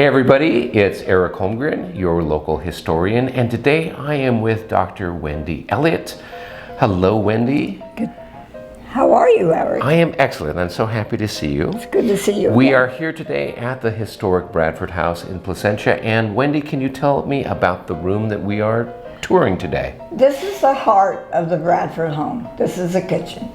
Hey everybody, it's Eric Holmgren, your local historian, and today I am with Dr. Wendy Elliott. Hello, Wendy. Good. How are you, Eric? I am excellent. I'm so happy to see you. It's good to see you We again. are here today at the historic Bradford House in Placentia, and Wendy, can you tell me about the room that we are touring today? This is the heart of the Bradford home. This is the kitchen.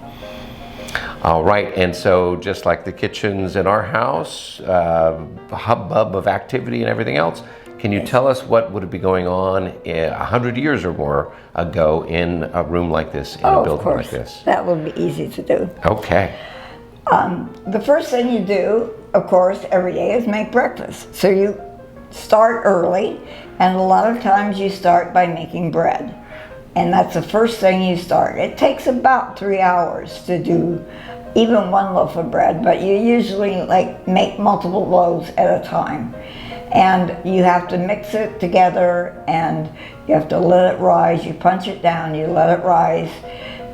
All right, and so just like the kitchens in our house, hubbub of activity and everything else, can you tell us what would be going on 100 years or more ago in a room like this, in a building like this? That would be easy to do. Okay. The first thing you do, of course, every day is make breakfast. So you start early, and a lot of times you start by making bread. And that's the first thing you start. It takes about 3 hours to do even one loaf of bread, but you usually make multiple loaves at a time. And you have to mix it together, and you have to let it rise. You punch it down, you let it rise,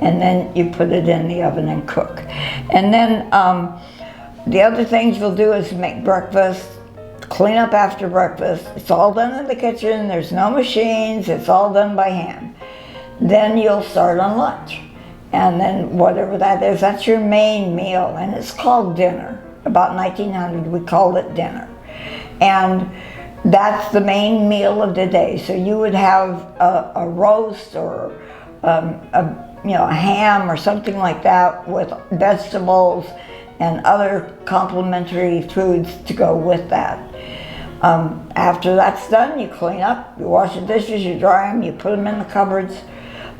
and then you put it in the oven and cook. And then the other things you'll do is make breakfast, clean up after breakfast. It's all done in the kitchen. There's no machines. It's all done by hand. Then you'll start on lunch. And then whatever that is, that's your main meal. And it's called dinner. About 1900, we called it dinner. And that's the main meal of the day. So you would have a roast or a ham or something like that with vegetables and other complementary foods to go with that. After that's done, you clean up, you wash the dishes, you dry them, you put them in the cupboards,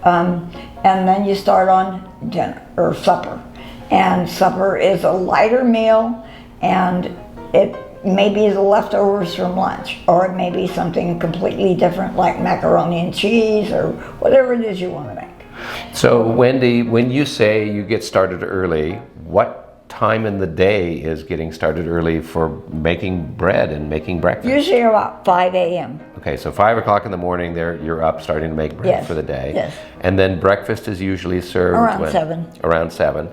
and then you start on dinner or supper. And supper is a lighter meal, and it may be the leftovers from lunch, or it may be something completely different like macaroni and cheese or whatever it is you want to make. So Wendy, when you say you get started early, what time in the day is getting started early for making bread and making breakfast? Usually about 5 a.m. Okay, so 5 o'clock in the morning, you're up starting to make bread for the day. Yes. And then breakfast is usually served around 7. Around 7.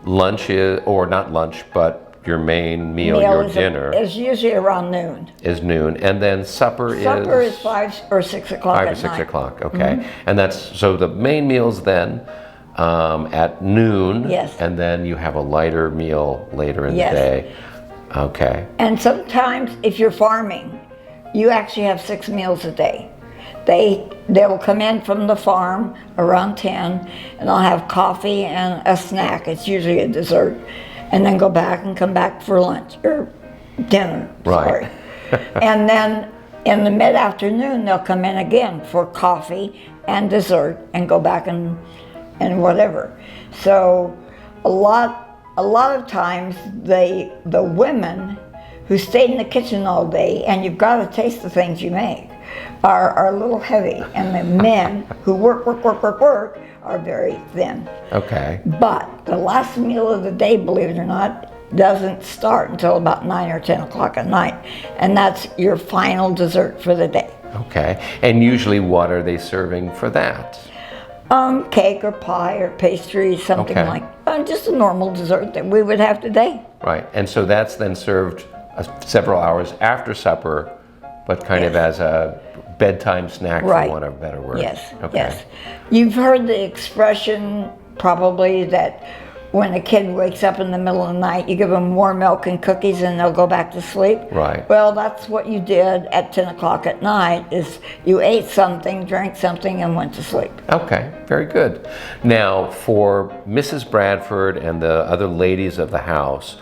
Lunch is, or not lunch, but your main meal your dinner is usually around noon. Is noon, and then supper is 5 or 6 o'clock. 5 or 6 o'clock. Okay, and that's so the main meal's then at noon. Yes. And then you have a lighter meal later in the day. Okay. And sometimes, if you're farming, you actually have 6 meals a day. They will come in from the farm around 10, and they'll have coffee and a snack. It's usually a dessert. And then go back and come back for lunch, or dinner, right. And then in the mid-afternoon, they'll come in again for coffee and dessert and go back and whatever. So a lot of times, the women who stayed in the kitchen all day, and you've got to taste the things you make, are a little heavy. And the men who work, are very thin. Okay. But the last meal of the day, believe it or not, doesn't start until about 9 or 10 o'clock at night. And that's your final dessert for the day. Okay. And usually what are they serving for that? Cake or pie or pastry, something like just a normal dessert that we would have today. Right. And so that's then served several hours after supper, but kind of as a bedtime snack, for want of a better word. Yes, okay. Yes. You've heard the expression probably that when a kid wakes up in the middle of the night, you give them warm milk and cookies and they'll go back to sleep. Right. Well, that's what you did at 10 o'clock at night, is you ate something, drank something, and went to sleep. Okay, very good. Now, for Mrs. Bradford and the other ladies of the house,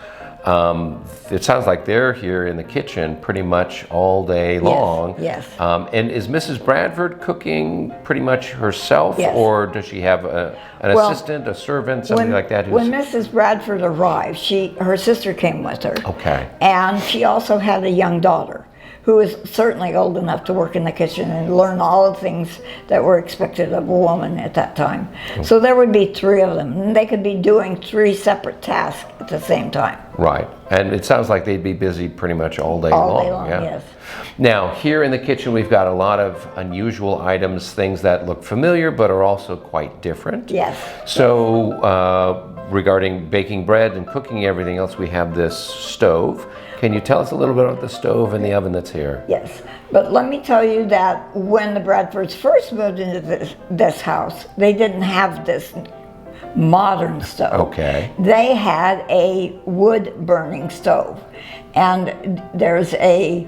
it sounds like they're here in the kitchen pretty much all day long. Yes. And is Mrs. Bradford cooking pretty much herself, or does she have an assistant, a servant, something like that? When Mrs. Bradford arrived, her sister came with her. Okay. And she also had a young daughter who was certainly old enough to work in the kitchen and learn all the things that were expected of a woman at that time. So there would be 3 of them, and they could be doing 3 separate tasks at the same time. Right, and it sounds like they'd be busy pretty much all day long. All day long, yes. Now, here in the kitchen, we've got a lot of unusual items, things that look familiar but are also quite different. Yes. So, regarding baking bread and cooking everything else, we have this stove. Can you tell us a little bit about the stove and the oven that's here? Yes, but let me tell you that when the Bradfords first moved into this house, they didn't have this modern stove. Okay. They had a wood burning stove, and there's a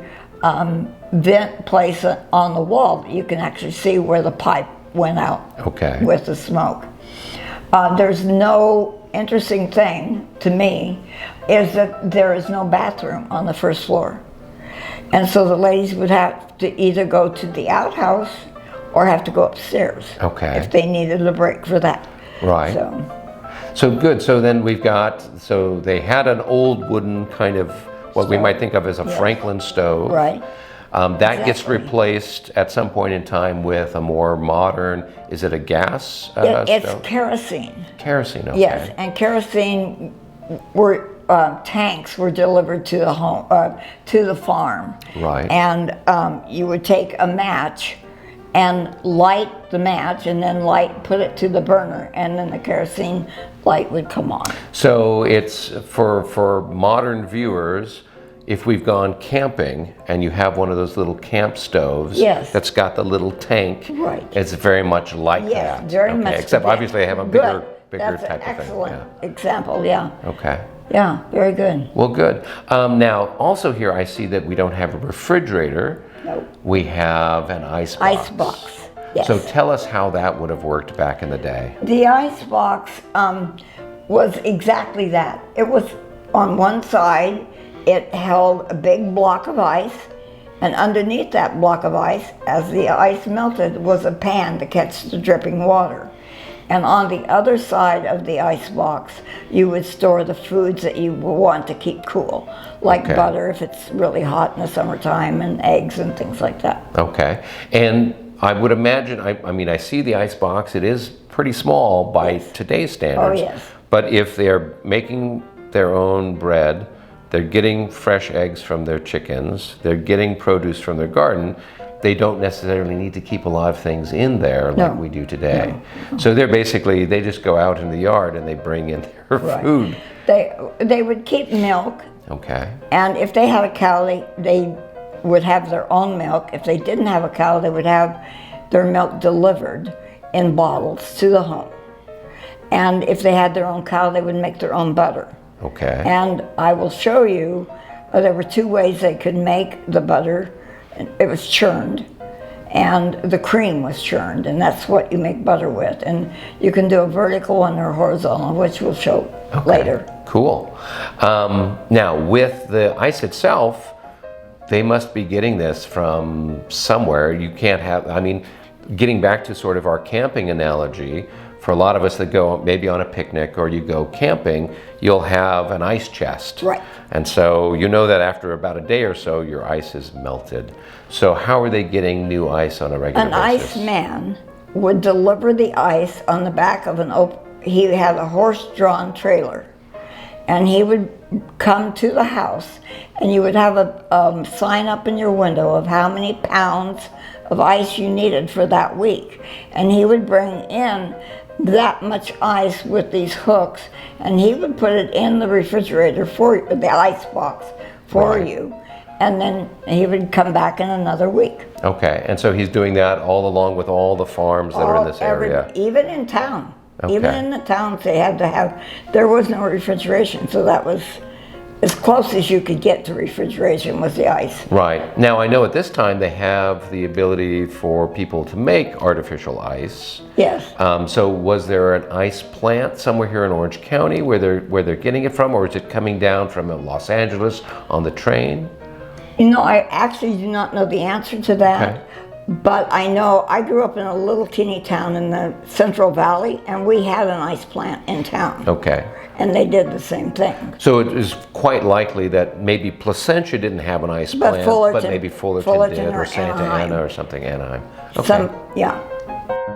vent place on the wall that you can actually see where the pipe went out with the smoke. There's no interesting thing to me is that there is no bathroom on the first floor. And so the ladies would have to either go to the outhouse or have to go upstairs if they needed a break for that. Right. So good. So then we've got, so they had an old wooden kind of, what we might think of as a Franklin stove. Right. That gets replaced at some point in time with a more modern, is it a gas stove? It's kerosene. Kerosene, okay. Yes, and kerosene tanks were delivered to the home, to the farm. Right. And you would take a match and light the match, and then put it to the burner, and then the kerosene light would come on. So it's for modern viewers, if we've gone camping and you have one of those little camp stoves that's got the little tank, it's very much like that. Yes, very much. Except obviously they have a bigger That's type an of thing. excellent example, yeah. Okay. Yeah, very good. Well, good. Now, also here I see that we don't have a refrigerator. Nope. We have an ice box. Ice box, yes. So tell us how that would have worked back in the day. The ice box was exactly that. It was on one side, it held a big block of ice, and underneath that block of ice, as the ice melted, was a pan to catch the dripping water. And on the other side of the ice box, you would store the foods that you want to keep cool, like butter if it's really hot in the summertime, and eggs and things like that. Okay. And I would imagine, I mean, I see the ice box, it is pretty small by today's standards. Oh, yes. But if they're making their own bread, they're getting fresh eggs from their chickens, they're getting produce from their garden, they don't necessarily need to keep a lot of things in there like we do today. No. So they're basically, they just go out in the yard and they bring in their food. They would keep milk. Okay. And if they had a cow, they would have their own milk. If they didn't have a cow, they would have their milk delivered in bottles to the home. And if they had their own cow, they would make their own butter. Okay. And I will show you, there were two ways they could make the butter. It was churned, and the cream was churned, and that's what you make butter with. And you can do a vertical one or horizontal, which we'll show later. Cool. Now, with the ice itself, they must be getting this from somewhere. You can't have, I mean, getting back to sort of our camping analogy, for a lot of us that go maybe on a picnic or you go camping, you'll have an ice chest. Right. And so you know that after about a day or so, your ice is melted. So how are they getting new ice on a regular basis? An iceman would deliver the ice on the back of he had a horse-drawn trailer. And he would come to the house, and you would have a sign up in your window of how many pounds of ice you needed for that week. And he would bring in that much ice with these hooks, and he would put it in the refrigerator the ice box for you, and then he would come back in another week. Okay, and so he's doing that all along with all the farms that are in this area? Even in town. Even in the towns they had to have, there was no refrigeration, so that was as close as you could get to refrigeration was the ice. Right. Now I know at this time they have the ability for people to make artificial ice. Yes. So was there an ice plant somewhere here in Orange County where they're getting it from, or is it coming down from Los Angeles on the train? You know, I actually do not know the answer to that. Okay. But I know I grew up in a little teeny town in the Central Valley, and we had an ice plant in town. Okay. And they did the same thing. So it is quite likely that maybe Placentia didn't have an ice plant, but maybe Fullerton did, or Santa Ana or something, Anaheim. Okay. Yeah.